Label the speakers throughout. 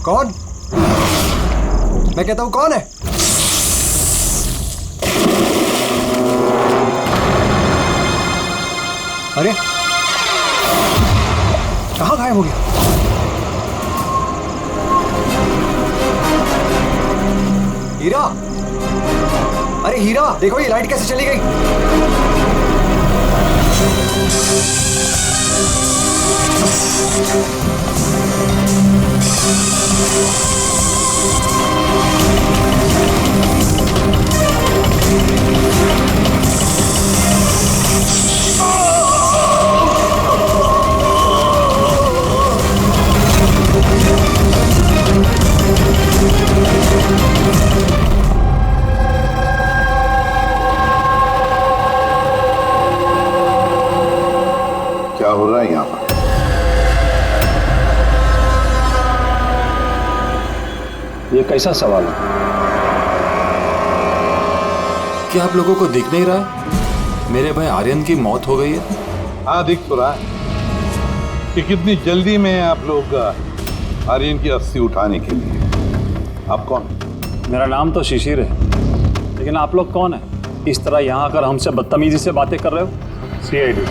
Speaker 1: कौन? मैं कहता हूं कौन है? अरे कहां गायब हो गया? हीरा, अरे हीरा देखो ये लाइट कैसे चली गई।
Speaker 2: क्या हो रहा है यहाँ पर?
Speaker 3: ये कैसा सवाल है?
Speaker 4: क्या आप लोगों को दिख नहीं रहा मेरे भाई आर्यन की मौत हो गई है?
Speaker 2: हाँ, दिख तो रहा है कि कितनी जल्दी में आप लोग आर्यन की अस्थि उठाने के लिए। आप कौन?
Speaker 3: मेरा नाम तो शिशिर है, लेकिन आप लोग कौन है? इस तरह यहाँ आकर हमसे बदतमीजी से बातें कर रहे हो?
Speaker 5: सीआईडी,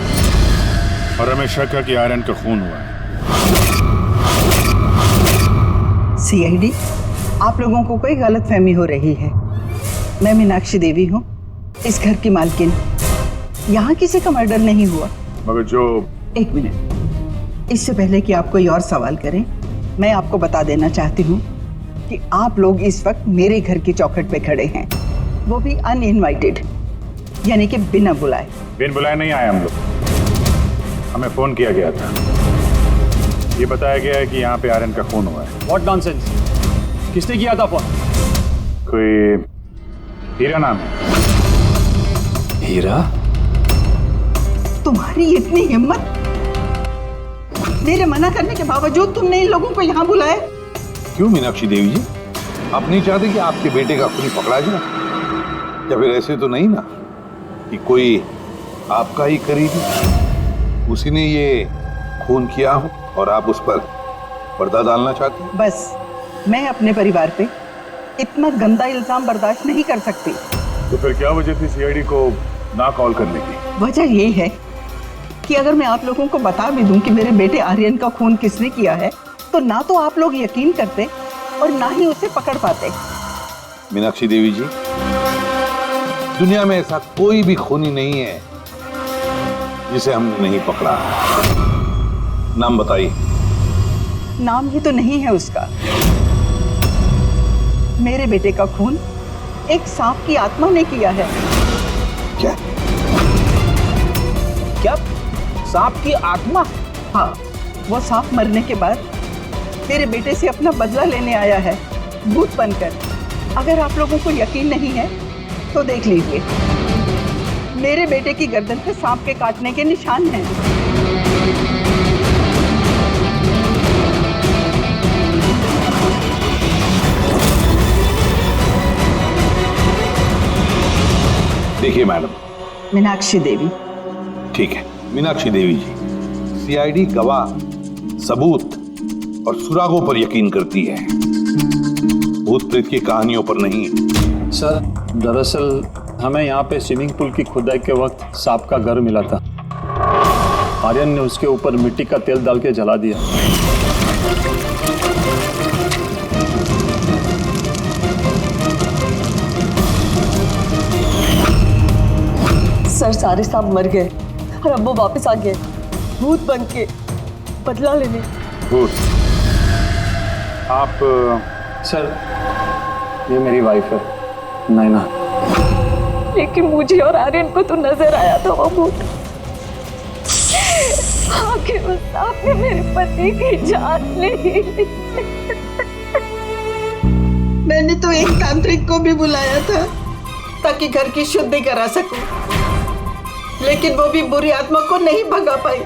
Speaker 5: और हमें शक है कि आर्यन का खून हुआ है।
Speaker 6: सीआईडी, आप लोगों को कोई गलतफहमी हो रही है। मैं मीनाक्षी देवी हूँ, इस घर की मालकिन। यहाँ किसी का मर्डर नहीं हुआ।
Speaker 5: मगर जो...
Speaker 6: एक मिनट, इससे पहले कि आप कोई और सवाल करें, मैं आपको बता देना चाहती हूँ कि आप लोग इस वक्त मेरे घर की चौखट पे खड़े हैं, वो भी अनइनवाइटेड, यानी कि बिना बुलाए।
Speaker 5: बिन बुलाए नहीं आए हम लोग, हमें फोन किया गया था। ये बताया गया है कि यहाँ पे आर्यन का खून हुआ है।
Speaker 3: What nonsense? किसने किया था फोन?
Speaker 5: कोई हीरा नाम है।
Speaker 4: हीरा?
Speaker 6: तुम्हारी इतनी हिम्मत, मेरे मना करने के बावजूद तुमने इन लोगों को यहाँ बुलाया?
Speaker 2: क्यों मीनाक्षी देवी जी, आप नहीं चाहते कि आपके बेटे का खून पकड़ा जाए? या फिर ऐसे तो नहीं ना कि कोई आपका ही करीबी, उसी ने ये खून किया हो और आप उस पर पर्दा डालना चाहते हैं?
Speaker 6: बस, मैं अपने परिवार पे इतना गंदा इल्जाम बर्दाश्त नहीं कर सकती।
Speaker 5: तो फिर क्या वजह थी सीआईडी को ना कॉल करने की?
Speaker 6: वजह ये है कि अगर मैं आप लोगों को बता भी दूं कि मेरे बेटे आर्यन का खून किसने किया है, तो ना तो आप लोग यकीन करते और ना ही उसे पकड़ पाते।
Speaker 2: मीनाक्षी देवी जी, दुनिया में ऐसा कोई भी खूनी नहीं है जिसे हमने नहीं पकड़ा। नाम बताइए।
Speaker 6: नाम ही तो नहीं है उसका। मेरे बेटे का खून एक सांप की आत्मा ने किया है।
Speaker 2: क्या?
Speaker 7: क्या? सांप की आत्मा?
Speaker 6: हाँ, वो सांप मरने के बाद मेरे बेटे से अपना बदला लेने आया है, भूत बनकर। अगर आप लोगों को यकीन नहीं है तो देख लीजिए, मेरे बेटे की गर्दन पे सांप के काटने के निशान हैं।
Speaker 2: देखिए मैडम।
Speaker 6: मीनाक्षी देवी।
Speaker 2: ठीक है मीनाक्षी देवी जी, सीआईडी गवाह, सबूत और सुरागों पर यकीन करती है, भूत प्रेत की कहानियों पर नहीं।
Speaker 3: सर, दरअसल हमें यहाँ पे स्विमिंग पूल की खुदाई के वक्त सांप का घर मिला था। आर्यन ने उसके ऊपर मिट्टी का तेल डाल के जला दिया।
Speaker 8: सर, सारे सांप मर गए और अब वो वापस आ गए, भूत बन के बदला लेने।
Speaker 5: भूत? आप...
Speaker 3: सर, ये मेरी वाइफ है, नैना।
Speaker 8: लेकिन मुझे और आर्यन को तो नजर आया था वो भूत। आखिर उस सांप ने मेरे पति की जान ली।
Speaker 6: मैंने तो एक तांत्रिक को भी बुलाया था ताकि घर की शुद्धि करा सकूं, लेकिन वो भी बुरी आत्मा को नहीं भगा पाई।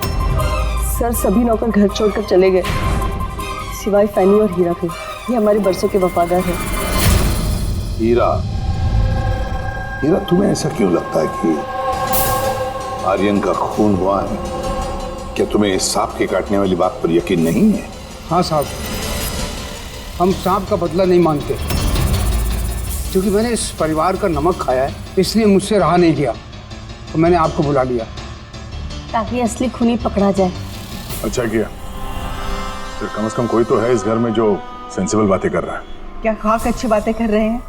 Speaker 8: सर, सभी नौकर घर छोड़कर चले गए, सिवाय फैनी और हीरा के। ये हमारे बरसों के वफादार हैं।
Speaker 2: हीरा, हीरा तुम्हें ऐसा क्यों लगता है कि आर्यन का खून हुआ है? क्या तुम्हें सांप के काटने वाली बात पर यकीन नहीं है?
Speaker 5: हाँ साहब,
Speaker 9: हम सांप का बदला नहीं मांगते, क्योंकि मैंने इस परिवार का नमक खाया है, इसलिए मुझसे रहा नहीं गया तो मैंने आपको बुला लिया
Speaker 8: ताकि असली खूनी पकड़ा जाए।
Speaker 5: अच्छा किया। फिर कम से कम कोई तो है इस घर में जो सेंसिबल बातें कर रहा है।
Speaker 6: क्या खाक अच्छी बातें कर रहे हैं?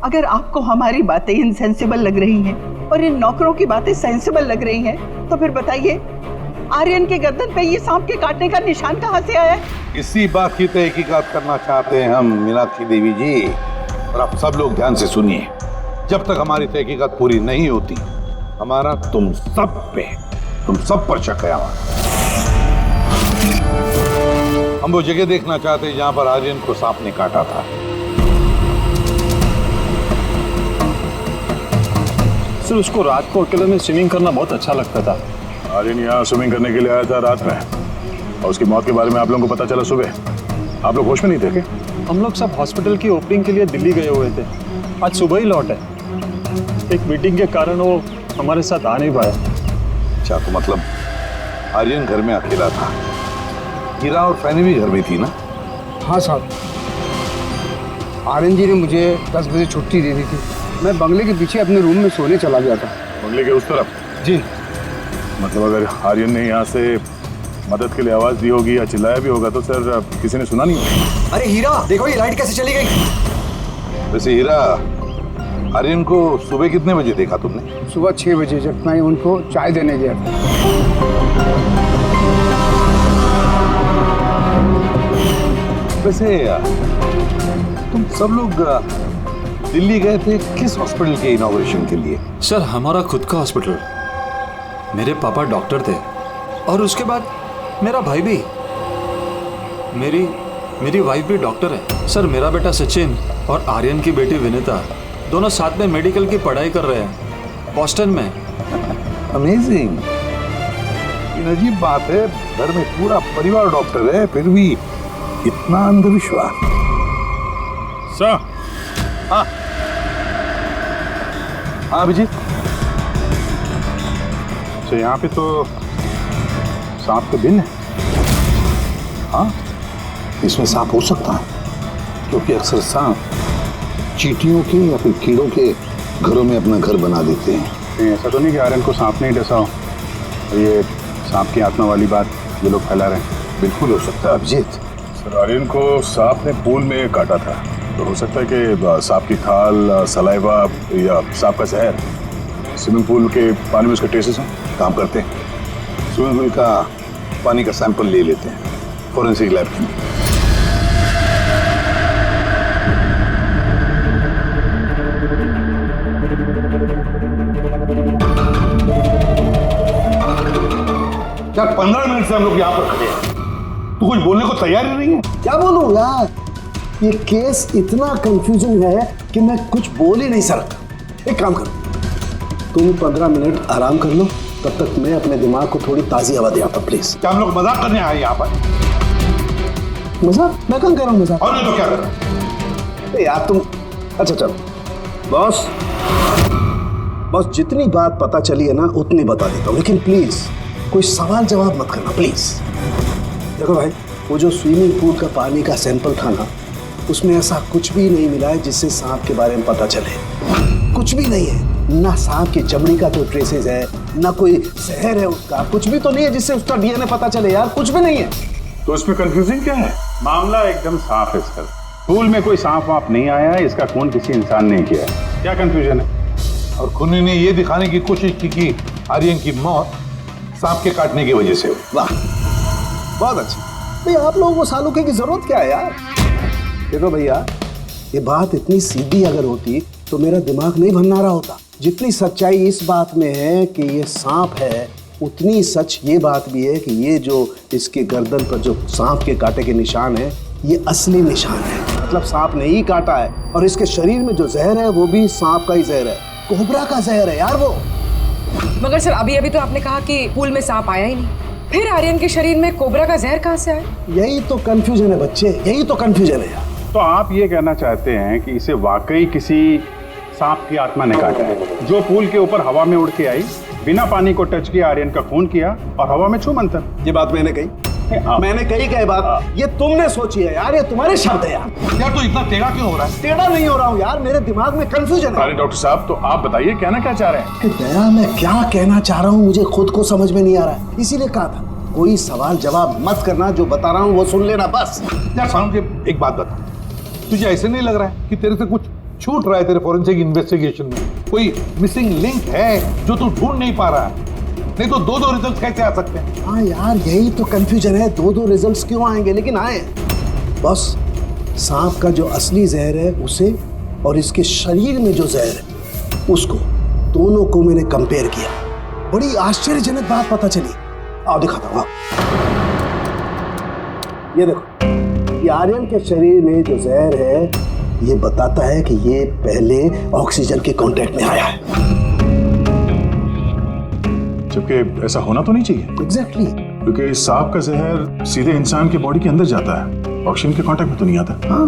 Speaker 6: अगर आपको हमारी बातें इनसेंसिबल लग रही हैं और इन नौकरों की बातें सेंसिबल लग रही हैं, तो फिर बताइए आर्यन के गर्दन पे ये सांप के काटने का निशान कहाँ से आया है?
Speaker 2: इसी बात की तहकीकात करना चाहते हैं हम मीनाक्षी देवी जी, और आप सब लोग ध्यान से सुनिए। जब तक हमारी तहकीकात पूरी नहीं होती, हमारा तुम सब पर शक है। हम वो जगह देखना चाहते हैं जहां पर आर्यन को सांप ने काटा था।
Speaker 3: सर, उसको रात को अकेले में स्विमिंग करना बहुत अच्छा लगता था।
Speaker 5: आर्यन यहाँ स्विमिंग करने के लिए आया था रात में, और उसकी मौत के बारे में आप लोगों को पता चला सुबह। आप लोग होश में नहीं थे क्या?
Speaker 3: हम लोग सब हॉस्पिटल की ओपनिंग के लिए दिल्ली गए हुए थे, आज सुबह ही लौटे। एक मीटिंग के कारण वो हमारे साथ आ नहीं पाया।
Speaker 2: अच्छा, तो मतलब आर्यन घर में अकेला था, हीरा और फैनी भी घर में थी ना?
Speaker 9: हाँ साहब, आर्यन जी ने मुझे 10 बजे छुट्टी दे दी थी। मैं बंगले के पीछे अपने रूम में सोने चला गया था।
Speaker 5: बंगले के उस तरफ?
Speaker 9: जी।
Speaker 5: मतलब अगर आर्यन ने यहाँ से मदद के लिए आवाज दी होगी या चिल्लाया भी होगा तो सर किसी ने सुना नहीं होगा।
Speaker 1: अरे हीरा, देखो ये लाइट कैसे चली गई।
Speaker 2: वैसे हीरा, आर्यन को सुबह कितने बजे देखा तुमने?
Speaker 9: सुबह 6 बजे, जब मैं उनको चाय देने गया था।
Speaker 2: वैसे तुम सब लोग दिल्ली गए थे किस हॉस्पिटल के इनॉग्रेशन के लिए?
Speaker 4: सर, हमारा खुद का हॉस्पिटल। मेरे पापा डॉक्टर थे, और उसके बाद मेरा भाई भी। मेरी वाइफ भी डॉक्टर है। सर, मेरा बेटा सचिन और आर्यन की बेटी विनीता दोनों साथ में मेडिकल की पढ़ाई कर रहे हैं बॉस्टन में।
Speaker 2: अमेजिंग। ये अजीब बात है, घर में पूरा परिवार डॉक्टर है, फिर भी इतना अंधविश्वास।
Speaker 5: सर।
Speaker 2: हाँ हाँ अभिजीत।
Speaker 5: तो यहाँ पे तो सांप के दिन है।
Speaker 2: हाँ, इसमें सांप हो सकता है, क्योंकि अक्सर सांप चींटियों के या फिर कीड़ों के घरों में अपना घर बना देते हैं।
Speaker 5: ऐसा तो नहीं कि आर्यन को सांप नहीं डसा हो, ये सांप की आत्मा वाली बात ये लोग फैला रहे हैं।
Speaker 2: बिल्कुल हो सकता है अभिजीत।
Speaker 5: सर, आर्यन को सांप ने पूल में काटा था, तो हो सकता है कि सांप की खाल, सलाइवा या सांप का जहर स्विमिंग पूल के पानी में उसके ट्रेसेस हैं।
Speaker 2: काम करते हैं, स्विमिंग पूल का पानी का सैंपल ले लेते हैं फॉरेंसिक लैब के लिए। क्या 15 मिनट से हम लोग यहाँ पर खड़े हैं, तो कुछ बोलने को तैयार ही नहीं है?
Speaker 10: क्या बोलूं यार, ये केस इतना कंफ्यूजिंग है कि मैं कुछ बोल ही नहीं सकता। एक काम करो, तुम 15 मिनट आराम कर लो, तब तक मैं अपने दिमाग को थोड़ी ताजी हवा दे आता, प्लीज।
Speaker 2: क्या हम लोग मजाक करने आए यहाँ पर?
Speaker 10: मजाक? मैं कहाँ कर रहा हूँ मजाक?
Speaker 2: और नहीं तो क्या कर रहा है?
Speaker 10: यार तुम, अच्छा चलो बॉस, जितनी बात पता चली है ना उतनी बता देता हूँ, लेकिन प्लीज कोई सवाल जवाब मत करना प्लीज। देखो भाई, वो जो स्विमिंग पूल का पानी का सैंपल था ना, उसमें ऐसा कुछ भी नहीं मिला है जिससे सांप के बारे में पता चले। कुछ भी नहीं है, ना सांप की चमड़ी का कोई ट्रेसेस है, ना कोई जहर है उसका, कुछ भी तो नहीं है जिससे उसका डीएनए पता चले यार, कुछ भी नहीं है।
Speaker 5: तो इसमें कंफ्यूजिंग क्या है? मामला एकदम साफ है सर। पूल में कोई सांप वाप नहीं आया है, इसका खून किसी इंसान ने किया है। क्या कंफ्यूजन है?
Speaker 2: और खूनी ने ये दिखाने की कोशिश की कि आर्यन की मौत सांप के काटने की वजह से हुई।
Speaker 10: वाह, बहुत अच्छी। भाई आप लोगों को सालूके की जरूरत क्या है यार? देखो भैया, ये बात इतनी सीधी अगर होती तो मेरा दिमाग नहीं भन्ना रहा होता। जितनी सच्चाई इस बात में है कि ये सांप है, उतनी सच ये बात भी है कि ये जो इसके गर्दन पर जो सांप के कांटे के निशान है, ये असली निशान है। मतलब सांप ने ही काटा है, और इसके शरीर में जो जहर है वो भी सांप का ही जहर है, कोबरा का जहर है यार वो।
Speaker 11: मगर सर, अभी तो आपने कहा कि पूल में सांप आया ही नहीं, फिर आर्यन के शरीर में कोबरा का जहर कहाँ से आया?
Speaker 10: यही तो कंफ्यूजन है बच्चे, यही तो कंफ्यूजन है यार।
Speaker 5: तो आप ये कहना चाहते हैं कि इसे वाकई किसी सांप की आत्मा ने काटा है, जो पूल के ऊपर हवा में उड़ के आई, बिना पानी को टच किया आर्यन का खून किया और हवा में छू मंतर।
Speaker 10: ये बात मैंने कही? मैंने कई बात, ये तुमने सोची है यार, ये तुम्हारे शब्द है यार।
Speaker 2: यार तो इतना टेढ़ा क्यों हो रहा है?
Speaker 10: टेढ़ा नहीं हो रहा हूँ यार, मेरे दिमाग में कंफ्यूजन है।
Speaker 5: अरे डॉक्टर साहब, तो आप बताइए कहना क्या चाह रहे हैं?
Speaker 10: कि दया, मैं क्या कहना चाह रहा हूँ मुझे खुद को समझ में नहीं आ रहा है, इसीलिए कहा था कोई सवाल जवाब मत करना, जो बता रहा हूँ वो सुन लेना बस।
Speaker 2: यार साउंड के एक बात बता, तुझे ऐसे नहीं लग रहा है कि तेरे से कुछ छूट रहा है तेरे फॉरेंसिक इन्वेस्टिगेशन में? कोई मिसिंग लिंक है जो तू ढूंढ नहीं पा रहा है? नहीं तो दो रिजल्ट कैसे आ सकते हैं?
Speaker 10: हाँ यार, यही तो कंफ्यूजन है, दो रिजल्ट्स क्यों आएंगे, लेकिन आए। बस सांप का जो असली जहर है उसे और इसके शरीर में जो जहर है उसको, दोनों को मैंने कंपेयर किया। बड़ी आश्चर्यजनक बात पता चली। आओ दिखाता हूँ। ये देखो, ये आर्यन के शरीर में जो जहर है ये बताता है कि ये पहले ऑक्सीजन के कांटेक्ट में आया है।
Speaker 5: जबकि ऐसा होना तो नहीं चाहिए।
Speaker 10: एग्जैक्टली।
Speaker 5: क्योंकि सांप का जहर सीधे इंसान के बॉडी के अंदर जाता है, ऑक्सीजन के कांटेक्ट में तो नहीं आता।
Speaker 10: हाँ,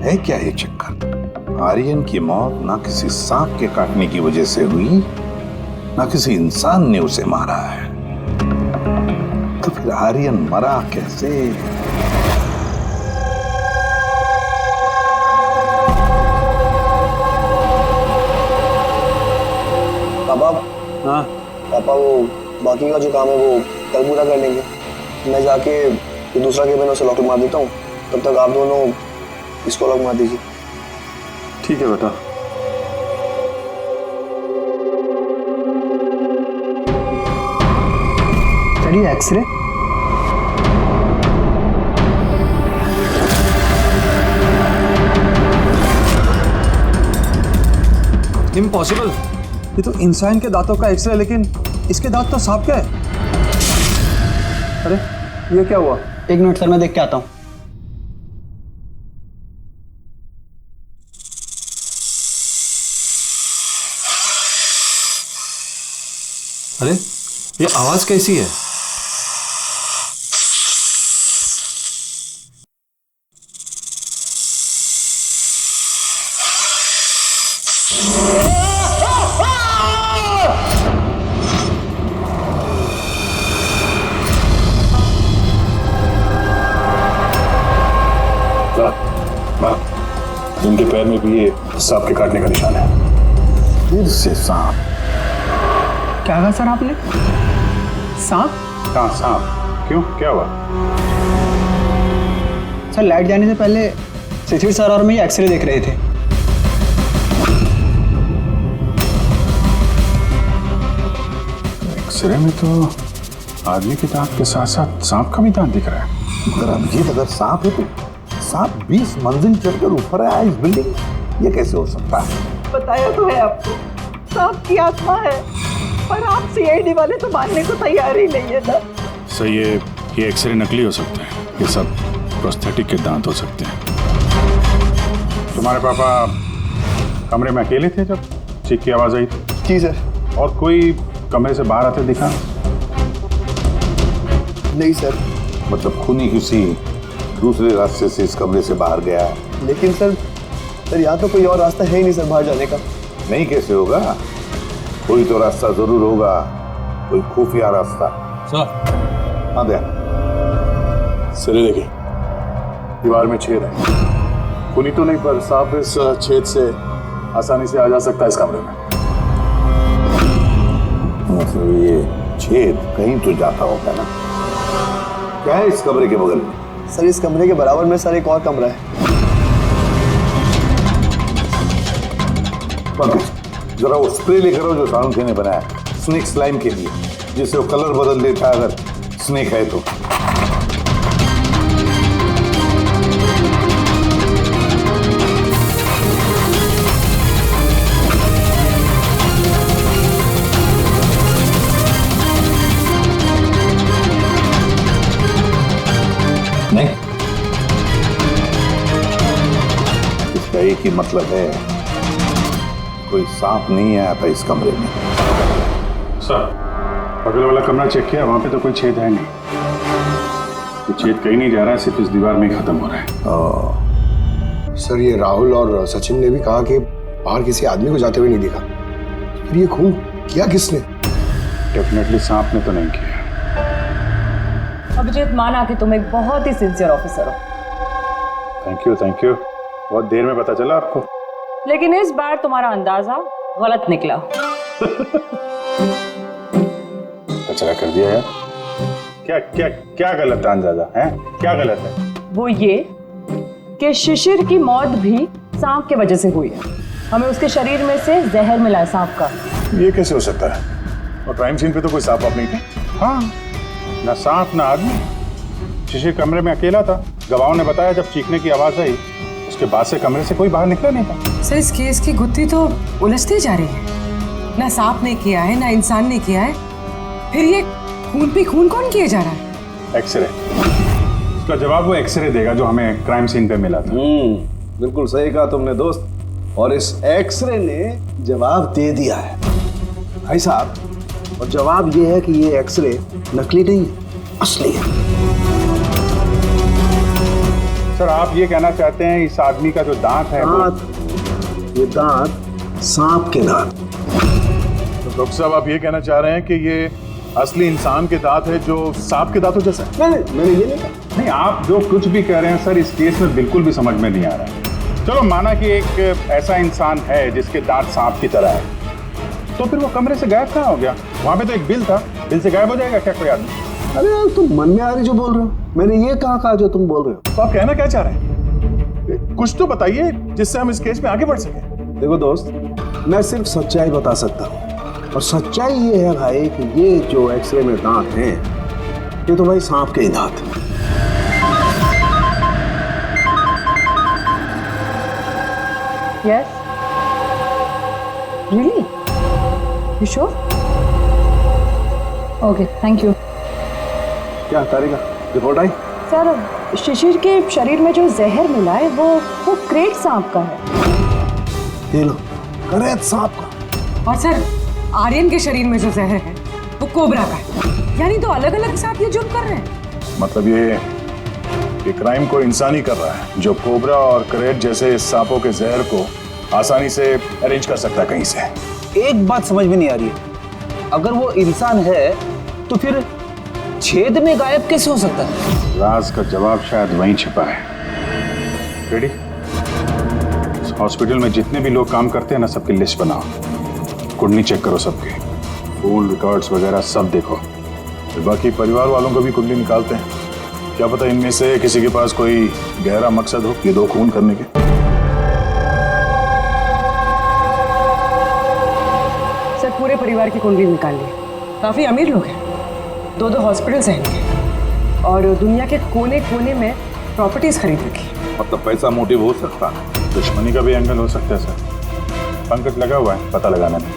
Speaker 2: है क्या ये चक्कर? आर्यन की मौत ना किसी सांप के काटने की वजह से हुई, ना किसी इंसान ने उसे मारा है। तो फिर आर्यन मरा कैसे?
Speaker 1: हाँ
Speaker 12: पापा, वो बाकी का जो काम है वो कल पूरा कर लेंगे। मैं जाके ये दूसरा केबिन उसे लॉक मार देता हूँ, तब तक आप दोनों इसको लॉक मार दीजिए।
Speaker 3: ठीक है बेटा।
Speaker 9: चलिए एक्सरे।
Speaker 4: इम्पॉसिबल, ये तो इंसान के दांतों का एक्सरे, लेकिन इसके दांत तो सांप के है। अरे ये क्या हुआ?
Speaker 12: एक मिनट सर, मैं देख के आता हूँ।
Speaker 4: अरे ये आवाज कैसी है?
Speaker 5: उनके पैर में भी ये सांप के काटने का निशान है।
Speaker 2: फिर से सांप?
Speaker 9: क्या कहा सर आपने? सांप?
Speaker 5: हाँ सांप। क्यों, क्या हुआ?
Speaker 12: सर लाइट जाने से पहले शिशिर सर और मैं एक्सरे देख रहे थे।
Speaker 5: एक्सरे में तो आदमी के दांत के साथ साथ सांप का भी दांत दिख रहा है।
Speaker 2: मगर अभिजीत, अगर सांप है तो सांप 20 मंजिल चढ़कर ऊपर आया इस बिल्डिंग में, ये कैसे हो सकता है?
Speaker 6: बताया तो है आपको, सांप की आत्मा है, पर आप सीआईडी वाले तो मानने को तैयार ही नहीं है ना।
Speaker 5: सर ये एक्सरे नकली हो सकते हैं, ये सब प्रोस्थेटिक के दांत हो सकते हैं। तुम्हारे पापा कमरे में अकेले थे जब चीख की आवाज आई थी?
Speaker 12: जी सर।
Speaker 5: और कोई कमरे से बाहर आते दिखा?
Speaker 12: नहीं सर।
Speaker 2: मतलब खूनी किसी दूसरे रास्ते से इस कमरे से बाहर गया है?
Speaker 12: लेकिन सर यहाँ तो कोई और रास्ता है ही नहीं सर बाहर जाने का।
Speaker 2: नहीं कैसे होगा? कोई तो रास्ता जरूर होगा, कोई खुफिया रास्ता।
Speaker 4: सर।
Speaker 2: हाँ दया।
Speaker 5: सर देखिए, दीवार में छेद है। खूनी तो नहीं, पर सांप इस छेद से आसानी से आ जा सकता है इस कमरे में।
Speaker 2: मतलब ये छेद कहीं तो जाता होगा ना? क्या है इस कमरे के बगल में?
Speaker 12: सर इस कमरे के बराबर में सर एक और कमरा है।
Speaker 2: जरा वो स्प्रे लेकर आओ जो सालुंखे ने बनाया स्नेक स्लाइम के लिए, जिससे वो कलर बदल देता है अगर स्नेक है तो। नहीं, इसका एक ही मतलब है, कोई सांप नहीं आया था इस कमरे में।
Speaker 5: सर बगल वाला कमरा चेक किया, वहां पे तो कोई छेद है नहीं। तो छेद कहीं नहीं जा रहा है, सिर्फ इस दीवार में ही खत्म हो रहा है।
Speaker 10: सर ये राहुल और सचिन ने भी कहा कि बाहर किसी आदमी को जाते हुए नहीं दिखा, फिर ये खून किया किसने?
Speaker 5: डेफिनेटली सांप ने तो नहीं किया।
Speaker 8: अभिजीत, माना कि तुम एक बहुत ही सिंसियर ऑफिसर हो,
Speaker 5: थैंक यू। बहुत देर में पता चला आपको।
Speaker 8: लेकिन इस बार तुम्हारा अंदाजा गलत निकला।
Speaker 5: कचरा कर दिया यार। क्या क्या क्या गलत अंदाजा है? क्या गलत है?
Speaker 8: वो ये कि शिशिर की मौत भी सांप के वजह से हुई है। हमें उसके शरीर में से जहर मिला है सांप का।
Speaker 5: ये कैसे हो सकता है? और क्राइम सीन पे तो कोई सांप वाप नहीं था। हाँ, ना सांप ना आदमी। शिशिर कमरे में अकेला था। गवाहों ने बताया जब चीखने की आवाज आई उसके बाद से कमरे से कोई बाहर निकला नहीं था।
Speaker 11: सर, इस केस की गुत्थी तो उलझती जा रही है। ना सांप ने किया है, ना इंसान ने किया है, फिर ये खून पे खून कौन किया जा रहा है?
Speaker 5: एक्सरे। इसका जवाब वो एक्सरे देगा जो हमें क्राइम सीन पे मिला था।
Speaker 10: बिल्कुल सही कहा तुमने दोस्त। और इस एक्सरे ने जवाब दे दिया है भाई साहब। और जवाब ये है कि ये एक्सरे नकली नहीं है, असली है।
Speaker 5: सर, आप ये कहना चाहते हैं इस आदमी का जो दांत है
Speaker 10: ये दांत सांप के दांत।
Speaker 5: तो डॉक्टर साहब, आप ये कहना चाह रहे हैं कि ये असली इंसान के दांत है जो सांप के दांतों जैसा है?
Speaker 10: नहीं, मैंने ये नहीं कहा।
Speaker 5: नहीं, आप जो कुछ भी कह रहे हैं सर, इस केस में बिल्कुल भी समझ में नहीं आ रहा है। चलो, माना कि एक ऐसा इंसान है जिसके दांत सांप की तरह है, तो फिर वो कमरे से गायब कहाँ हो गया? वहां पे तो एक बिल था, बिल से गायब हो जाएगा क्या कोई आदमी?
Speaker 10: अरे यार, तुम मन में आ रही जो बोल रहे हो। मैंने ये कहा जो तुम बोल रहे हो।
Speaker 5: तो आप कहना क्या चाह रहे हैं? कुछ तो बताइए जिससे हम इस केस में आगे बढ़ सके।
Speaker 10: देखो दोस्त, मैं सिर्फ सच्चाई बता सकता हूँ। और सच्चाई ये है भाई कि ये जो एक्सरे में दांत हैं, ये तो भाई सांप के ही दांत हैं।
Speaker 8: Yes? Really? You sure? Okay, thank you.
Speaker 10: क्या तारिका, रिपोर्ट आई?
Speaker 8: सर, शिशिर के शरीर में जो जहर मिला है वो क्रेट सांप का है।
Speaker 10: ये लो, क्रेट सांप का।
Speaker 11: और सर, आर्यन के शरीर में जो जहर है वो कोबरा का है। यानी तो अलग अलग सांप ये जुर्म कर रहे हैं।
Speaker 5: मतलब ये क्राइम को इंसान ही कर रहा है, जो कोबरा और क्रेट जैसे सांपों के जहर को आसानी से अरेंज कर सकता है कहीं से।
Speaker 7: एक बात समझ में नहीं आ रही है, अगर वो इंसान है तो फिर छेद में गायब कैसे हो सकता है?
Speaker 5: राज का जवाब शायद वहीं छिपा है। रेडी? हॉस्पिटल में जितने भी लोग काम करते हैं ना, सबकी लिस्ट बनाओ, कुंडली चेक करो सबके, फोन रिकॉर्ड्स वगैरह सब देखो। फिर बाकी परिवार वालों को भी कुंडली निकालते हैं। क्या पता इनमें से किसी के पास कोई गहरा मकसद हो ये दो खून करने के।
Speaker 11: सर, पूरे परिवार की कुंडली निकाल ली। काफी अमीर लोग हैं, दो हॉस्पिटल्स हैं इनके, और दुनिया के कोने कोने में प्रॉपर्टीज खरीद रखी।
Speaker 2: मतलब पैसा मोटिव हो सकता है,
Speaker 5: दुश्मनी का भी एंगल हो सकता है सर। पंकज लगा हुआ है पता लगाने में।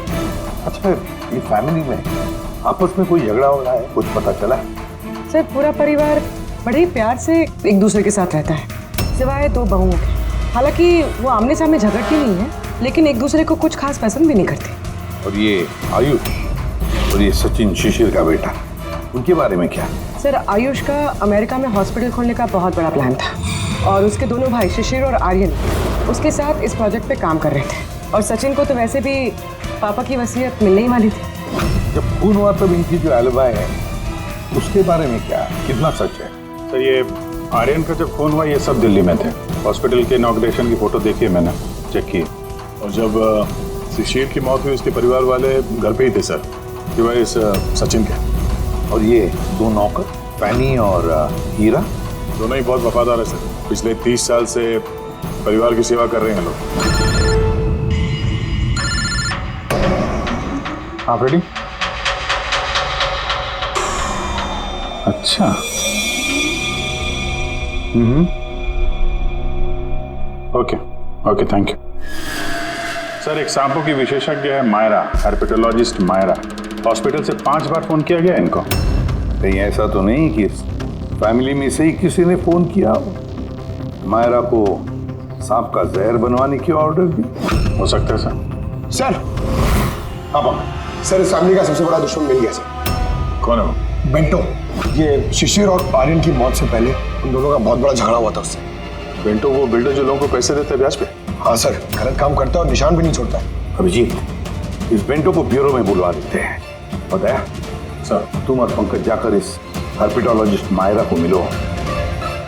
Speaker 2: अच्छा, ये फैमिली में आपस में कोई झगड़ा हो रहा है, कुछ पता चला?
Speaker 11: सर, पूरा परिवार बड़े ही प्यार से एक दूसरे के साथ रहता है, सिवाय दो बहुओं के। हालांकि वो आमने सामने झगड़ती नहीं है, लेकिन एक दूसरे को कुछ खास पसंद भी नहीं करते।
Speaker 2: और ये आयुष और ये सचिन, शिशिर का बेटा, उनके बारे में क्या?
Speaker 11: सर, आयुष का अमेरिका में हॉस्पिटल खोलने का बहुत बड़ा प्लान था, और उसके दोनों भाई शिशिर और आर्यन उसके साथ इस प्रोजेक्ट पे काम कर रहे थे। और सचिन को तो वैसे भी पापा की वसीयत मिलने ही वाली थी।
Speaker 2: जब खून हुआ तब इनकी जो एलिबाई है उसके बारे में क्या, कितना सच है?
Speaker 5: सर, ये आर्यन का जब खून हुआ ये सब दिल्ली में थे। हॉस्पिटल के इनॉग्रेशन की फोटो देखी मैंने, चेक की। और जब शिशिर की मौत हुई उसके परिवार वाले घर पे ही थे सर, सिवाय इस सचिन के।
Speaker 2: और ये दो नौकर, फैनी और हीरा,
Speaker 5: दोनों ही बहुत वफादार है सर। पिछले 30 साल से परिवार की सेवा कर रहे हैं लोग। आप रेडी? अच्छा। Okay, thank you sir. एक सांपों की विशेषज्ञ है मायरा, हेर्पेटोलॉजिस्ट मायरा। हॉस्पिटल से 5 बार फोन किया गया इनको।
Speaker 2: कहीं ऐसा तो नहीं कि फैमिली में से ही किसी ने फोन किया मायरा को सांप का जहर बनवाने की ऑर्डर दी?
Speaker 5: हो सकता है सर।
Speaker 12: सर, अब सर, इस फैमिली का सबसे बड़ा दुश्मन मिल गया सर।
Speaker 5: कौन है वो?
Speaker 12: बेंटो। ये शिशिर और आर्यन की मौत से पहले उन दोनों का बहुत बड़ा झगड़ा हुआ था उससे।
Speaker 5: बेंटो वो बिल्डर जो लोगों को पैसे देते हैं ब्याज पे?
Speaker 12: हाँ सर, गलत काम करता है और निशान भी नहीं छोड़ता है।
Speaker 2: अभिजीत, इस बेंटो को ब्यूरो में बुलवा देते हैं। बताया सर, तुम और पंकज जाकर इस हर्पिटोलॉजिस्ट मायरा को मिलो,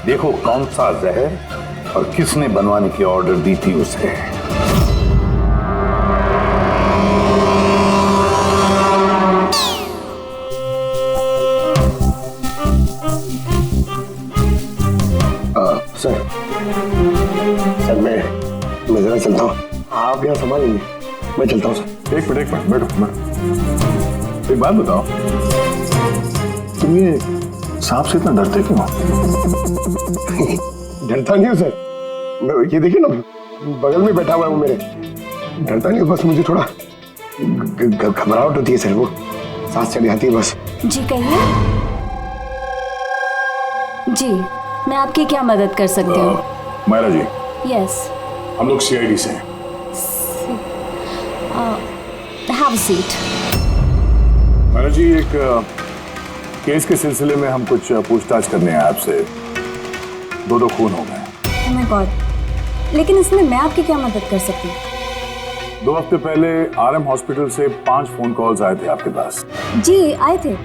Speaker 2: देखो कौन सा जहर और किसने बनवाने की ऑर्डर दी थी उसे।
Speaker 12: सर मैं जरा चलता हूँ, आप यहाँ संभालेंगे, मैं चलता हूँ सर।
Speaker 5: एक मिनट बैठो। एक बात बताओ, तुम ये सांप से इतना डरते क्यों?
Speaker 12: डरता नहीं हूँ सर, ये देखिए ना बगल में बैठा हुआ है वो मेरे। डरता नहीं हूँ, बस मुझे थोड़ा घबराहट होती है सर, वो सांस चढ़ जाती है बस।
Speaker 13: जी कहिए। जी मैं आपकी क्या मदद कर सकती हूँ?
Speaker 5: मायरा जी,
Speaker 13: यस,
Speaker 5: हम लोग सीआईडी से हैं।
Speaker 13: Have a seat.
Speaker 5: Myra ji, एक केस के सिलसिले में हम कुछ पूछताछ करने हैं आपसे। दो खून हो गए।
Speaker 13: ओह माय गॉड, लेकिन इसमें मैं आपकी क्या मदद कर सकती हूँ?
Speaker 5: 2 हफ्ते पहले आरएम हॉस्पिटल से 5 फोन कॉल्स आए थे आपके पास।
Speaker 13: जी आए थे,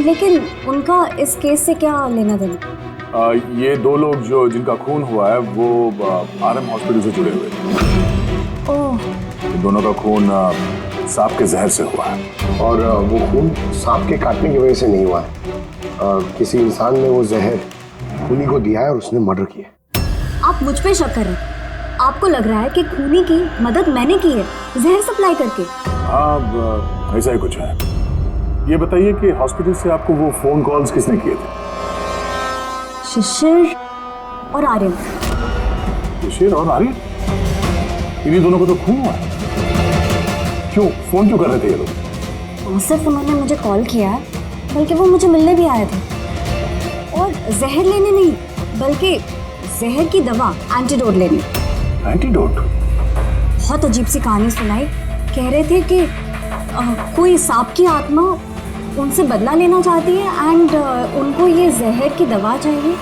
Speaker 13: लेकिन उनका इस केस से क्या लेना देना?
Speaker 5: ये 2 लोग जो जिनका खून हुआ है वो आरएम हॉस्पिटल से जुड़े हुए थे।
Speaker 13: ओह।
Speaker 5: दोनों का खून सांप के जहर से हुआ है।
Speaker 12: और वो खून सांप के काटने की वजह से नहीं हुआ है, किसी इंसान ने वो जहर खूनी को दिया है और उसने मर्डर किया।
Speaker 13: आप मुझ पे शक कर रहे हैं? आपको लग रहा है कि खूनी की मदद मैंने की है जहर सप्लाई करके?
Speaker 5: हाँ, ऐसा ही कुछ है। ये बताइए कि हॉस्पिटल से आपको वो फोन कॉल्स किसने किए थे?
Speaker 13: शिशिर और आर्यन।
Speaker 5: शिशिर और आर्यन? इन्हीं दोनों को तो खून हुआ है। क्यों फोन क्यों कर रहे थे ये लोग?
Speaker 13: सिर्फ उन्होंने मुझे कॉल किया है, बल्कि वो मुझे मिलने भी आए थे, और जहर लेने नहीं बल्कि जहर की दवा एंटीडोट लेने।
Speaker 5: एंटीडोट?
Speaker 13: बहुत अजीब सी कहानी सुनाई। कह रहे थे कि कोई सांप की आत्मा उनसे बदला लेना चाहती है एंड उनको ये जहर की दवा चाहिए।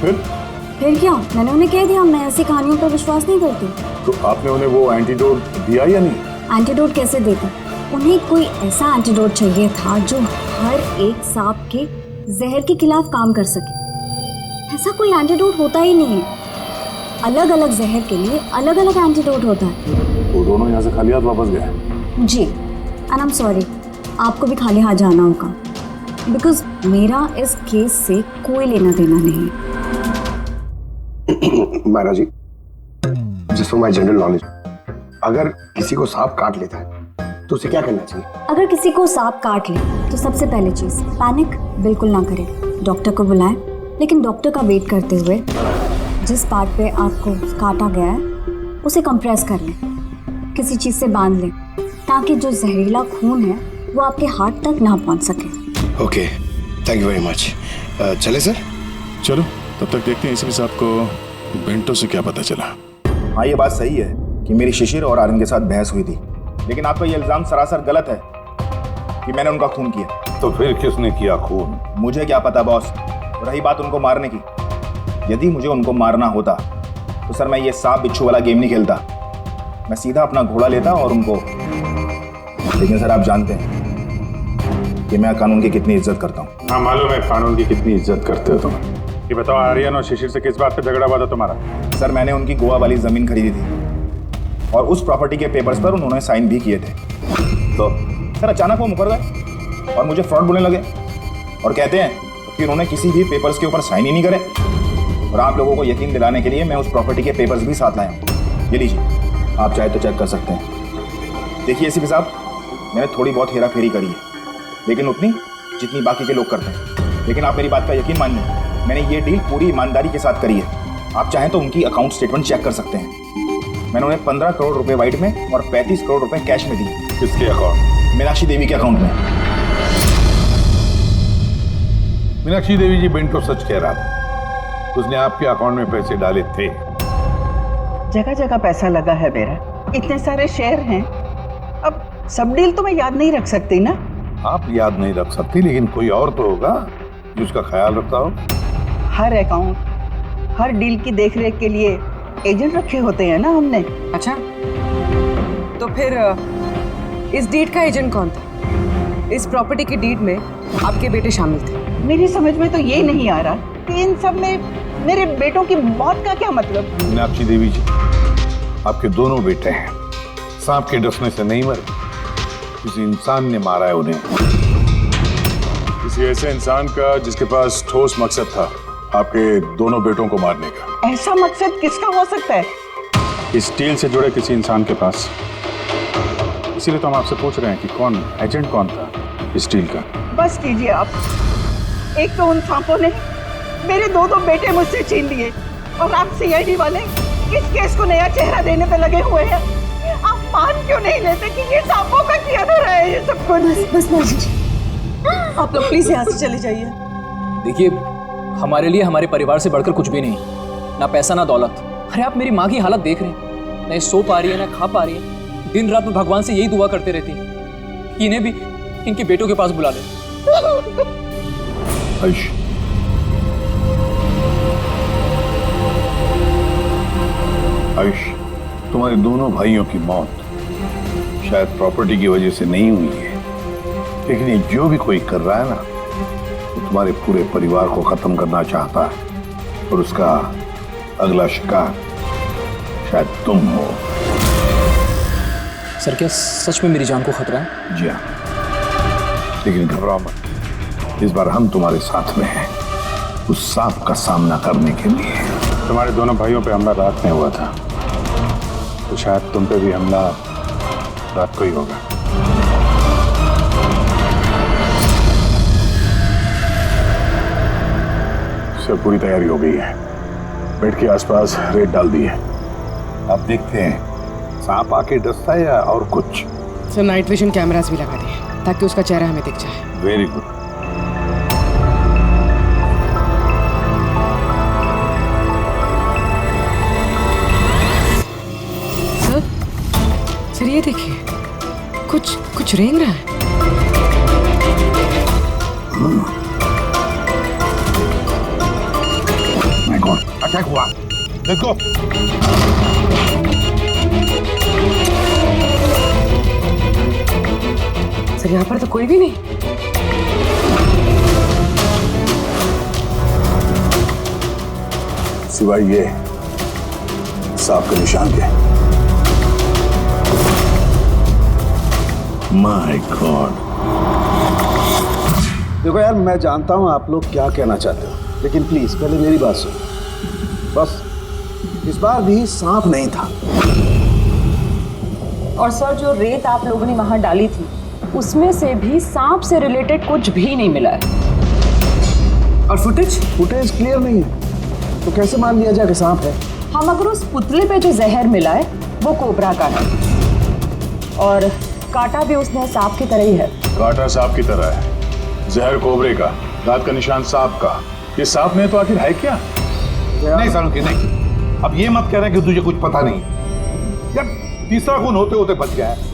Speaker 5: फिर
Speaker 13: क्या? मैंने उन्हें कह दिया मैं ऐसी कहानियों पर विश्वास नहीं करती।
Speaker 5: तो आपने उन्हें वो एंटीडोट दिया या नहीं?
Speaker 13: एंटीडोट कैसे देती? उन्हें कोई ऐसा एंटीडोट चाहिए था जो हर एक सांप के जहर के खिलाफ काम कर सके। ऐसा कोई एंटीडोट होता ही नहीं है। अलग अलग जहर के लिए अलग अलग एंटीडोट होता है।
Speaker 5: वो दोनों यहाँ से खाली हाथ वापस गए?
Speaker 13: जी, एंड आई एम सॉरी, आपको भी खाली हाथ जाना होगा, बिकॉज मेरा इस केस से कोई लेना देना नहीं।
Speaker 12: Myra ji, just for my general knowledge, अगर किसी को सांप काट लेता है तो उसे क्या करना चाहिए?
Speaker 13: अगर किसी को सांप काट ले तो सबसे पहले चीज पैनिक बिल्कुल ना करें, डॉक्टर को बुलाएं, लेकिन डॉक्टर का वेट करते हुए जिस पार्ट पे आपको काटा गया है उसे कंप्रेस कर लें, किसी चीज से बांध लें, ताकि जो जहरीला खून है वो आपके हार्ट तक ना पहुंच सके।
Speaker 12: Okay, thank you very much. चले सर?
Speaker 5: चलो, तब तक देखते हैं इसी साहब को बेंटो से क्या पता चला।
Speaker 14: हाँ, ये बात सही है कि मेरी शिशिर और आर्यन के साथ बहस हुई थी, लेकिन आपका ये इल्जाम सरासर गलत है कि मैंने उनका खून किया।
Speaker 2: तो फिर किसने किया खून?
Speaker 14: मुझे क्या पता बॉस। रही बात उनको मारने की, यदि मुझे उनको मारना होता तो सर मैं ये सांप बिच्छू वाला गेम नहीं खेलता, मैं सीधा अपना घोड़ा लेता और उनको। लेकिन सर आप जानते हैं कि मैं कानून की कितनी इज्जत करता हूँ।
Speaker 5: हाँ मालूम है कानून की कितनी इज्जत करते हो तुम। ये बताओ, आर्यन और शिशिर से किस बात पे झगड़ा हुआ था तुम्हारा?
Speaker 14: सर मैंने उनकी गोवा वाली जमीन खरीदी थी और उस प्रॉपर्टी के पेपर्स पर उन्होंने साइन भी किए थे। तो सर अचानक वो मुकर गए और मुझे फ्रॉड बोलने लगे और कहते हैं कि उन्होंने किसी भी पेपर्स के ऊपर साइन ही नहीं करे। और आप लोगों को यकीन दिलाने के लिए मैं उस प्रॉपर्टी के पेपर्स भी साथ लाया हूँ। ये लीजिए, आप चाहे तो चेक कर सकते हैं। देखिए एसीपी साहब, मैंने थोड़ी बहुत हेरा फेरी करी है, लेकिन उतनी जितनी बाकी के लोग करते हैं। लेकिन आप मेरी बात का यकीन मानिए, मैंने ये डील पूरी ईमानदारी के साथ करी है। आप चाहें तो उनकी अकाउंट स्टेटमेंट चेक कर सकते हैं। मैंने उन्हें 15 करोड़ रुपए व्हाइट में और 35 करोड़ रुपए कैश में दिए।
Speaker 2: किसके अकाउंट?
Speaker 14: मीनाक्षी देवी के अकाउंट में।
Speaker 2: मीनाक्षी देवी जी बेंटो सच कह रहा था, उसने आपके अकाउंट में पैसे डाले थे।
Speaker 6: जगह जगह पैसा लगा है मेरा, इतने सारे शेयर हैं, अब सब डील तो मैं याद नहीं रख सकती ना।
Speaker 2: आप याद नहीं रख सकती, लेकिन कोई और तो होगा जो उसका ख्याल रखता हो।
Speaker 6: हर अकाउंट, हर डील की देखरेख के लिए एजेंट रखे होते हैं ना हमने।
Speaker 11: अच्छा, तो फिर इस डीड का एजेंट कौन था? इस प्रॉपर्टी की डीड में आपके बेटे शामिल थे?
Speaker 6: मेरी समझ में तो ये नहीं आ रहा कि इन सब में मेरे बेटों की मौत का क्या मतलब।
Speaker 2: मीनाक्षी देवी जी, आपके दोनों बेटे हैं, सांप के डसने से नहीं मरे, किसी इंसान ने मारा है उन्हें।
Speaker 5: किसी ऐसे इंसान का जिसके पास ठोस मकसद था आपके दोनों बेटों को मारने का।
Speaker 6: ऐसा मकसद किसका हो सकता है?
Speaker 5: इस डील से जुड़े किसी इंसान के पास। इसीलिए तो हम आपसे पूछ रहे हैं कि कौन एजेंट कौन था इस डील का।
Speaker 6: बस कीजिए आप। एक तो उन सांपों ने मेरे दो बेटे मुझसे छीन लिए और आप सीआईडी वाले इस केस को नया चेहरा देने पे लगे हुए हैं। आप मान क्यों नहीं लेते कि ये सांपों का किया धरा है ये सब कुछ?
Speaker 8: बस नर्स जी, आप लोग प्लीज यहाँ से चले जाइए।
Speaker 15: देखिए, हमारे लिए हमारे परिवार से बढ़कर कुछ भी नहीं, ना पैसा ना दौलत। अरे आप मेरी माँ की हालत देख रहे हैं, ना सो पा रही है ना खा पा रही है। दिन रात में भगवान से यही दुआ करते रहती है कि इन्हें भी इनके बेटों के पास बुला ले।
Speaker 2: आयुष, आयुष, तुम्हारे दोनों भाइयों की मौत शायद प्रॉपर्टी की वजह से नहीं हुई है, लेकिन ये जो भी कोई कर रहा है ना, वो तुम्हारे पूरे परिवार को खत्म करना चाहता है और उसका अगला शिकार शायद तुम हो।
Speaker 15: सर, क्या सच में मेरी जान को खतरा है?
Speaker 2: जी हाँ, लेकिन घबराओ मत, इस बार हम तुम्हारे साथ में हैं उस सांप का सामना करने के लिए।
Speaker 5: तुम्हारे दोनों भाइयों पे हमला रात में हुआ था, तो शायद तुम पे भी हमला रात को ही होगा। सब पूरी तैयारी हो गई है, बेड के आसपास रेत डाल दी है।
Speaker 2: अब देखते हैं सांप आके डसता है या और कुछ।
Speaker 11: सर, नाइट विजन कैमरास भी लगा दिए ताकि उसका चेहरा हमें दिख जाए।
Speaker 2: Very good.
Speaker 11: सर, ये देखिए, कुछ रेंग रहा है।
Speaker 2: माय गॉड, अटैक हुआ। देखो,
Speaker 11: सर यहाँ पर तो कोई भी नहीं।
Speaker 5: सिवाय ये सांप के निशान के।
Speaker 2: My God.
Speaker 10: देखो यार, मैं जानता हूं आप लोग क्या कहना चाहते हो, लेकिन प्लीज पहले मेरी बात सुनो। बस इस बार भी सांप नहीं था।
Speaker 16: और सर, जो रेत आप लोगों ने वहां डाली थी उसमें से भी सांप से रिलेटेड कुछ भी नहीं मिला है।
Speaker 10: और फुटेज क्लियर नहीं है, तो कैसे मान लिया जाए कि सांप है?
Speaker 16: हम अगर उस पुतले पे जो जहर मिला है वो कोबरा का है, और काटा भी उसने सांप की तरह ही है।
Speaker 5: काटा सांप की तरह है, जहर कोबरे का, दांत का निशान सांप का। ये सांप में तो आखिर है क्या?
Speaker 2: नहीं सालुंकी, नहीं। अब ये मत कह रहे कि तुझे कुछ पता नहीं यार। तीसरा खून होते होते बच गया है,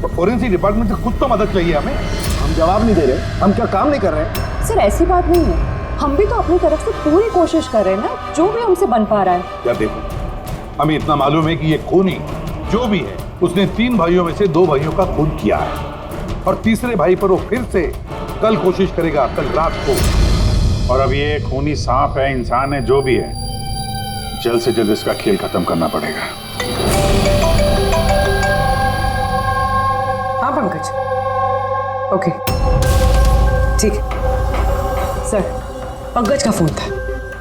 Speaker 2: तो फोरेंसिक डिपार्टमेंट से कुछ तो मदद चाहिए हमें।
Speaker 10: हम जवाब नहीं दे रहे, हम क्या काम नहीं कर रहे?
Speaker 16: सर, ऐसी बात नहीं है, हम भी तो अपनी तरफ से पूरी कोशिश कर रहे हैं ना, जो भी हमसे बन पा रहा है।
Speaker 2: यार देखो, हमें इतना मालूम है कि ये खूनी जो भी है उसने 3 भाइयों में से 2 भाइयों का खून किया है, और तीसरे भाई पर वो फिर से कल कोशिश करेगा, कल रात को।
Speaker 5: और अब ये खूनी सांप है, इंसान है, जो भी है, जल्द से जल्द इसका खेल खत्म करना पड़ेगा।
Speaker 11: हाँ पंकज, ओके, ठीक है। सर, पंकज का फोन था,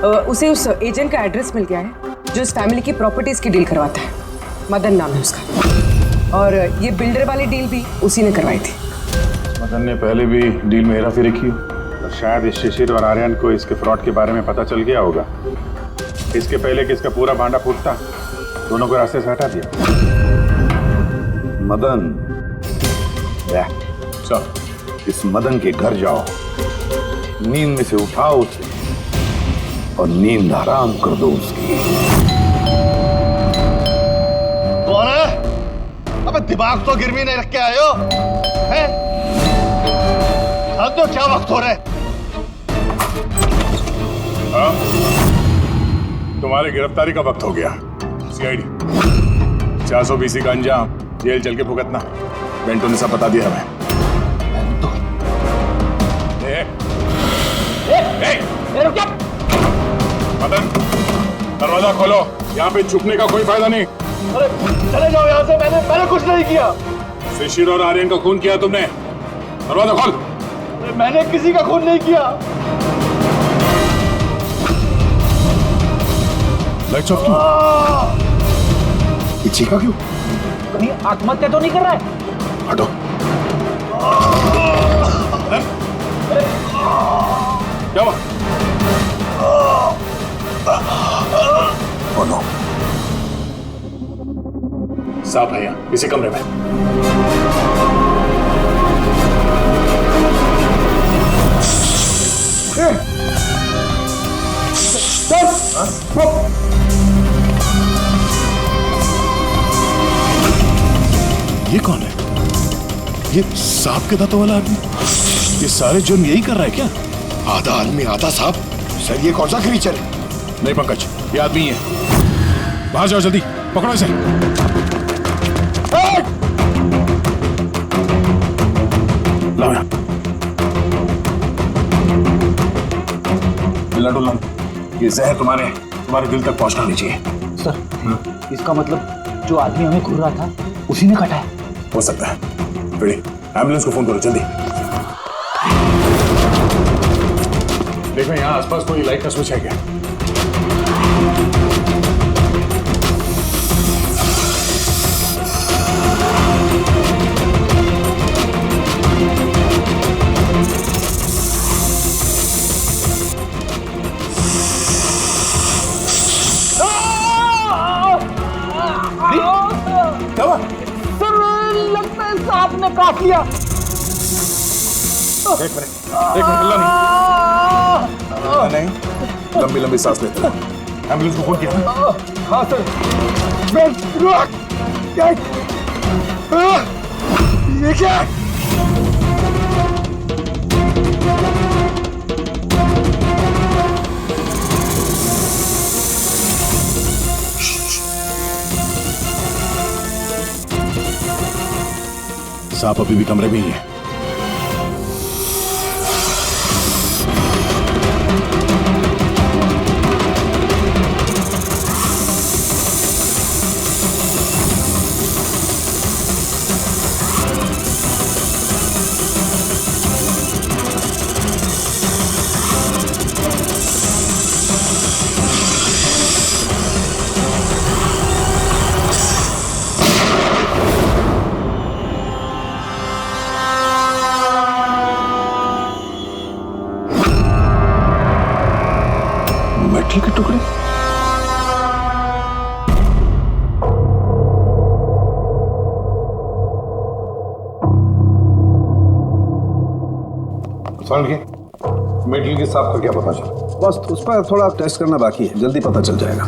Speaker 11: उसे उस एजेंट का एड्रेस मिल गया है जो इस फैमिली की प्रॉपर्टीज की डील करवाता है। मदन नाम है उसका, और ये बिल्डर वाली डील भी उसी ने करवाई थी।
Speaker 5: मदन ने पहले भी डील में हेराफेरी की, और शायद इस शिशिर और आर्यन को इसके फ्रॉड के बारे में पता चल गया होगा। इसके पहले कि इसका पूरा भांडा फूटता, दोनों को रास्ते से हटा दिया।
Speaker 2: मदन,
Speaker 5: चल
Speaker 2: इस मदन के घर जाओ, नींद में से उठाओ उसे और नींद हराम कर दो उसकी।
Speaker 17: अबे दिमाग तो गिरवी नहीं रख के आए हो, हैं? तो क्या वक्त हो रहा है?
Speaker 5: हाँ? तुम्हारी गिरफ्तारी का वक्त हो गया। सीआईडी 420 का अंजाम जेल चल के भुगतना। बेंटो ने सब बता दिया हमें। मदन, दरवाजा खोलो, यहाँ पे छुपने का कोई फायदा नहीं।
Speaker 17: अरे चले जाओ यहाँ से, मैंने कुछ नहीं किया।
Speaker 5: शिशिर और आर्यन का खून किया तुमने, दरवाजा खोल।
Speaker 17: मैंने किसी का खून नहीं किया।
Speaker 5: लाइट्स ऑफ क्यों? पीछे का क्यों?
Speaker 7: कहीं आत्महत्या तो नहीं कर रहा है?
Speaker 5: हटो। क्या हुआ? बोलो। सांप है यहाँ, इसी कमरे में। ये कौन है? ये सांप के दांतों वाला आदमी? ये सारे जुर्म यही कर रहा है क्या?
Speaker 17: आधा आदमी आधा सांप। सर ये कौन सा क्रीचर है?
Speaker 5: नहीं पंकज, ये आदमी ही है। बाहर जाओ जल्दी, पकड़ो इसे। लाओ यहाँ। मिलना डुलना, ये जहर तुम्हारे दिल तक पहुंचना नहीं चाहिए।
Speaker 7: सर, इसका मतलब जो आदमी हमें घूर रहा था उसी ने काटा है।
Speaker 5: हो सकता है। फिर एम्बुलेंस को फोन करो जल्दी। देखो यहाँ आसपास कोई लाइट का स्विच है क्या?
Speaker 17: लगता है सांप ने काट लिया।
Speaker 5: एक मिनट हिलना नहीं, लंबी लंबी सांस लेते रहो। एम्बुलेंस को फोन किया?
Speaker 17: हाँ सर। ये क्या?
Speaker 5: सांप अभी भी कमरे में ही है। मेटल के टुकड़े?
Speaker 2: मेटल के सांप का क्या पता चला?
Speaker 10: बस उस पर थोड़ा टेस्ट करना बाकी है, जल्दी पता चल जाएगा।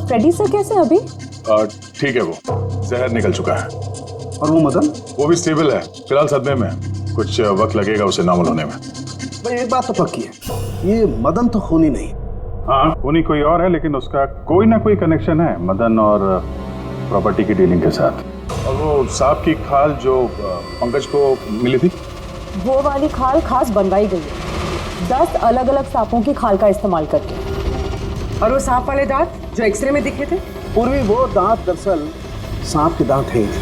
Speaker 16: फ्रेडी सर कैसे हैं अभी?
Speaker 5: ठीक है, वो जहर निकल चुका है।
Speaker 10: और वो मदन?
Speaker 5: वो भी स्टेबल है, फिलहाल सदमे में। कुछ वक्त लगेगा उसे नॉर्मल होने में।
Speaker 10: भाई एक बात तो पक्की है, ये मदन तो खूनी नहीं।
Speaker 5: हाँ, खूनी कोई और है, लेकिन उसका कोई ना कोई कनेक्शन है मदन और प्रॉपर्टी की डीलिंग के साथ। और वो सांप की खाल जो पंकज को मिली थी,
Speaker 16: वो वाली खाल खास बनवाई गई है 10 अलग अलग सांपों की खाल का इस्तेमाल करके।
Speaker 11: और वो सांप वाले दांत जो एक्सरे में दिखे थे?
Speaker 10: पूर्वी वो दांत दरअसल सांप के दांत है ही नहीं,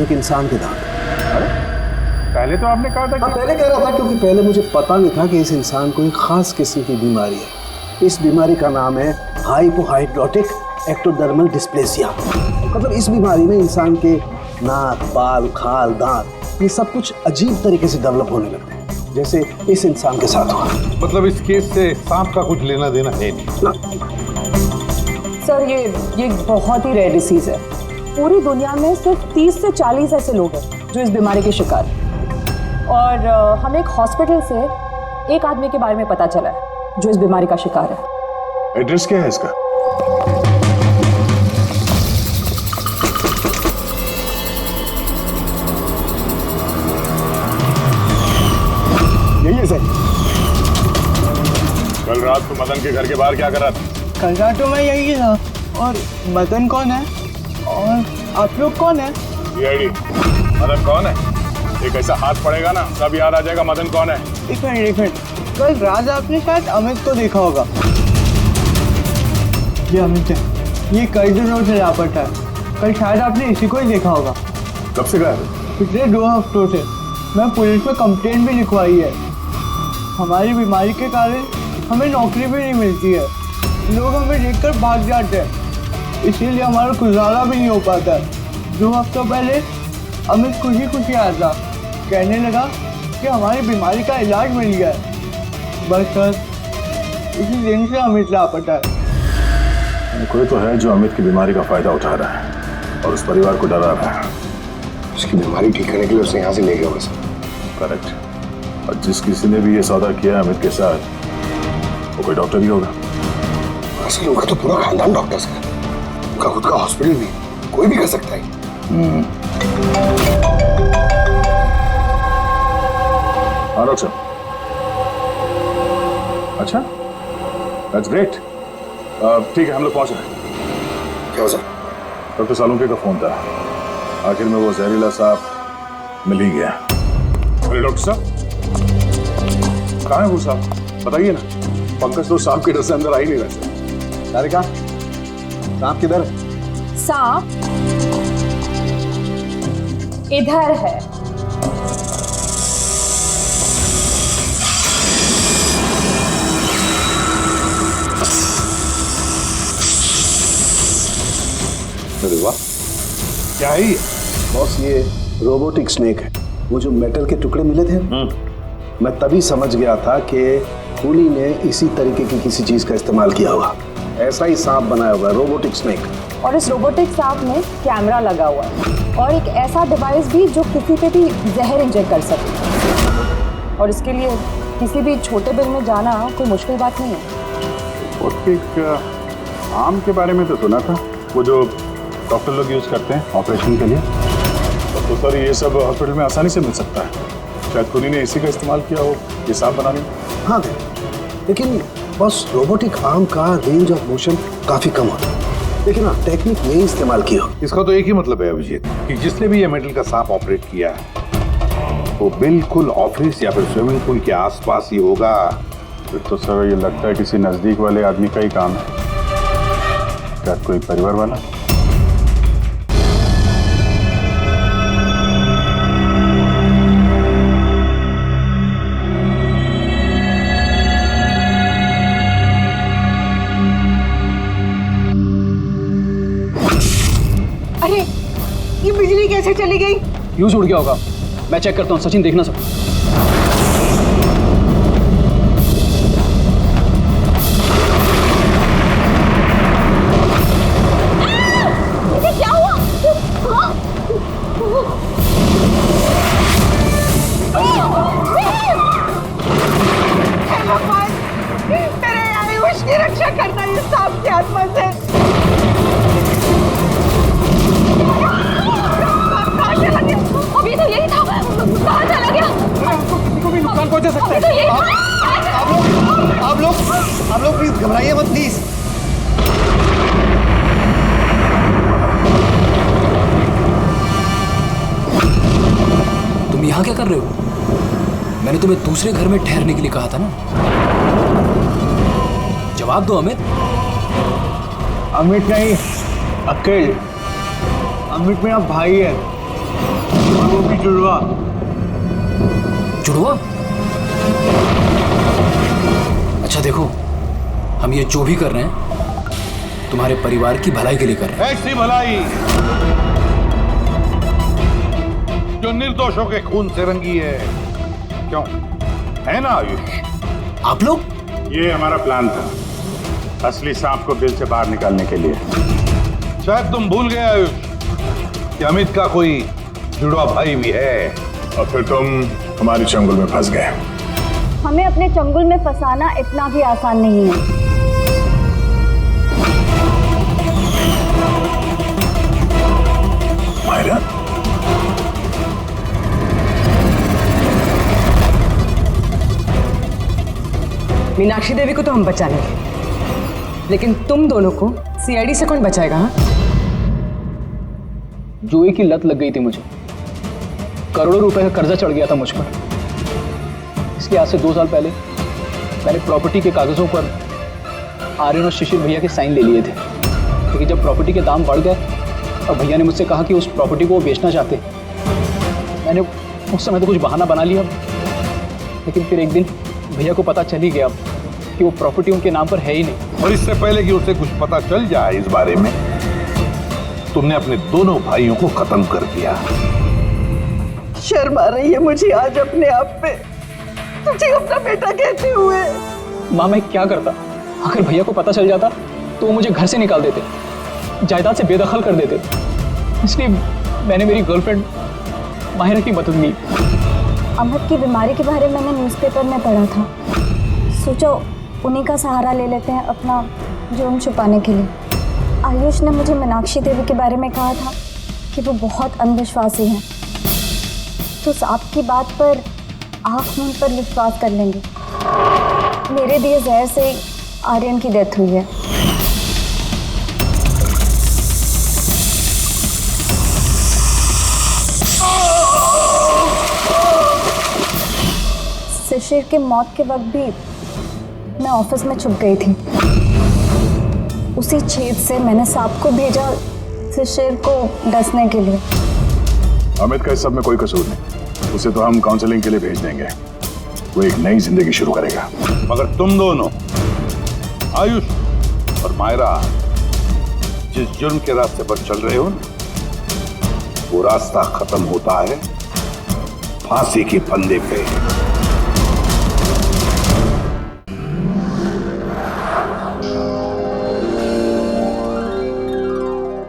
Speaker 10: एक इंसान के दांत।
Speaker 5: पहले तो आपने कहा था
Speaker 10: कि पहले कह रहा था, क्योंकि पहले मुझे पता नहीं था कि इस इंसान को एक खास किस्म की बीमारी है। इस बीमारी का नाम है हाइपोहाइड्रोटिक एक्टोडर्मल डिस्प्लेसिया। मतलब इस बीमारी में इंसान के नाक, बाल, खाल, दांत ये सब कुछ अजीब तरीके से डेवलप होने लगते हैं, जैसे इस इंसान के साथ हुआ।
Speaker 2: मतलब इस केस से सांप का कुछ लेना देना है नहीं?
Speaker 16: सर ये बहुत ही रेयर डिसीज है। पूरी दुनिया में सिर्फ 30 से 40 ऐसे लोग हैं जो इस बीमारी के शिकार हैं। और हमें एक हॉस्पिटल से एक आदमी के बारे में पता चला है जो इस बीमारी का शिकार है।
Speaker 5: एड्रेस क्या है इसका?
Speaker 10: यही है सर।
Speaker 5: कल रात को मदन के घर के बाहर क्या कर रहा था?
Speaker 18: कल रात तो मैं यही था। और मदन कौन है? और आप लोग कौन है?
Speaker 5: सीआईडी। मदन कौन है? एक ऐसा हाथ पड़ेगा ना, सब याद आ जाएगा मदन कौन है।
Speaker 18: एक मिनट कल रात आपने शायद अमित को देखा होगा। ये अमित है, ये कई दिनों से लापता है। कल शायद आपने इसी को ही देखा होगा।
Speaker 5: कब से गायब?
Speaker 18: पिछले 2 हफ्तों से। मैं पुलिस में कंप्लेंट भी लिखवाई है। हमारी बीमारी के कारण हमें नौकरी भी नहीं मिलती है। लोग हमें देखकर भाग जाते हैं, इसीलिए हमारा गुजारा भी नहीं हो पाता है। 2 हफ्तों पहले अमित खुशी आया था, कहने लगा कि हमारी बीमारी का इलाज मिल गया है। बस सर, इसी दिन से अमित लापता है।
Speaker 5: कोई तो है जो अमित की बीमारी का फायदा उठा रहा है और उस परिवार को डरा रहा है।
Speaker 10: उसकी बीमारी ठीक करने के लिए उसे यहाँ से ले गया बस।
Speaker 5: करेक्ट। और जिस किसी ने भी ये सौदा किया अमित के साथ, वो कोई डॉक्टर ही होगा।
Speaker 10: असल उनका तो पूरा खानदान डॉक्टर्स का, उनका खुद का हॉस्पिटल भी, कोई भी कर सकता है।
Speaker 5: डॉक्टर, अच्छा, दैट्स ग्रेट। ठीक है, हम लोग पहुंच रहे हैं।
Speaker 10: क्या सर?
Speaker 5: डॉक्टर सालुंके का फोन था। आखिर में वो जहरीला सांप मिल ही गया। अरे डॉक्टर साहब, कहाँ है वो सांप? बताइए ना। पंकज तो सांप के डर से अंदर आ ही नहीं रहे।
Speaker 10: तारिका, सांप किधर है?
Speaker 16: सांप इधर है।
Speaker 10: अरे वाह,
Speaker 5: क्या है ये?
Speaker 10: बॉस, ये रोबोटिक स्नेक है। वो जो मेटल के टुकड़े मिले थे, मैं तभी समझ गया था कि कूली ने इसी तरीके की किसी चीज का इस्तेमाल किया होगा। ऐसा ही सांप बनाया होगा, रोबोटिक स्नेक।
Speaker 16: और इस रोबोटिक सांप में कैमरा लगा हुआ है और एक ऐसा डिवाइस भी जो किसी पे भी जहर इंजेक्ट कर सकता। और इसके लिए किसी भी छोटे बिल में जाना कोई मुश्किल बात नहीं है।
Speaker 5: रोबोटिक आम के बारे में तो सुना था, वो जो डॉक्टर लोग यूज करते हैं ऑपरेशन के लिए। तो सर, ये सब हॉस्पिटल में आसानी से मिल सकता है। शायद कुली ने इसी का इस्तेमाल किया हो ये सांप बनाने में।
Speaker 10: हाँ, लेकिन बस रोबोटिक आर्म का रेंज ऑफ मोशन काफी कम होता है। लेकिन हाँ, टेक्निक नहीं इस्तेमाल की हो।
Speaker 2: इसका तो एक ही मतलब है अभिजीत कि जिसने भी ये मेटल का सांप ऑपरेट किया है वो बिल्कुल ऑफिस या फिर स्विमिंग पूल के आसपास ही होगा।
Speaker 5: फिर तो सर ये लगता है किसी नजदीक वाले आदमी का ही काम है। क्या कोई परिवार वाला?
Speaker 6: अरे, ये बिजली कैसे चली गई?
Speaker 15: फ्यूज उड़ गया होगा। मैं चेक करता हूँ। सचिन, देखना सब।
Speaker 8: क्या हुआ?
Speaker 6: भगवान, तेरे आयुष की रक्षा करना इस सांप की आत्मा से।
Speaker 8: अभी तो यही था, कहाँ चला गया?
Speaker 1: किसी को भी नुकसान पहुंचा सकता है।
Speaker 8: तो यही
Speaker 1: आप लोग प्लीज घबराइए मत प्लीज।
Speaker 15: तुम यहाँ क्या कर रहे हो? मैंने तुम्हें दूसरे घर में ठहरने के लिए कहा था ना। जवाब दो अमित।
Speaker 18: अमित नहीं, अकेल। अमित मेरा भाई है और वो भी जुड़वा।
Speaker 15: जुड़वा? अच्छा देखो, हम ये जो भी कर रहे हैं तुम्हारे परिवार की भलाई के लिए कर रहे हैं।
Speaker 2: ऐसी भलाई जो निर्दोषों के खून से रंगी है। क्यों, है ना आयुष?
Speaker 15: आप लोग?
Speaker 5: ये हमारा प्लान था, असली सांप को बिल से बाहर निकालने के लिए।
Speaker 2: शायद तुम भूल गए आयुष कि अमित का कोई जुड़वा भाई भी है।
Speaker 5: और फिर तुम हमारी चंगुल में फंस गए।
Speaker 13: हमें अपने चंगुल में फंसाना इतना भी आसान नहीं है।
Speaker 5: मायरा,
Speaker 11: मीनाक्षी देवी को तो हम बचा लेंगे, लेकिन तुम दोनों को सीआईडी से कौन बचाएगा? हाँ,
Speaker 15: जुए की लत लग गई थी मुझे। करोड़ों रुपए का कर्जा चढ़ गया था मुझ पर। इसलिए आज से 2 साल पहले मैंने प्रॉपर्टी के कागजों पर आर्यन और शिशिर भैया के साइन ले लिए थे, लेकिन जब प्रॉपर्टी के दाम बढ़ गए और भैया ने मुझसे कहा कि उस प्रॉपर्टी को वो बेचना चाहते, मैंने उस समय तो कुछ बहाना बना लिया, लेकिन फिर एक दिन भैया को पता चल ही गया कि वो प्रॉपर्टी उनके नाम पर है ही नहीं।
Speaker 2: और इससे पहले कि उसे कुछ पता चल जाए इस बारे में, तुमने अपने दोनों भाइयों को खत्म कर दिया।
Speaker 6: शर्म आ रही है मुझे आज अपने आप पे, तुझे अपना बेटा कहते हुए।
Speaker 15: माँ मैं क्या करता? अगर भैया को पता चल जाता तो वो मुझे घर से निकाल देते, जायदाद से बेदखल कर देते। इसलिए मैंने मेरी गर्लफ्रेंड माहिरा की मदद ली।
Speaker 13: अमृत की बीमारी के बारे में मैंने न्यूज़पेपर में पढ़ा था, सोचो उन्हीं का सहारा ले लेते हैं अपना जुर्म छुपाने के लिए। आयुष ने मुझे मीनाक्षी देवी के बारे में कहा था कि वो बहुत अंधविश्वासी हैं, तो सांप की बात पर आँख मूंद पर विश्वास कर लेंगे। मेरे दिए जहर से आर्यन की डेथ हुई है। शिशिर के मौत के वक्त भी मैं ऑफिस में छुप गई थी। उसी छेद से मैंने सांप को भेजा शिशिर को डसने के लिए।
Speaker 5: अमित का इस सब में कोई कसूर नहीं, उसे तो हम काउंसलिंग के लिए भेज देंगे, वो एक नई जिंदगी शुरू करेगा।
Speaker 2: मगर तुम दोनों आयुष और मायरा जिस जुर्म के रास्ते पर चल रहे हो ना, वो रास्ता खत्म होता है फांसी के फंदे पे।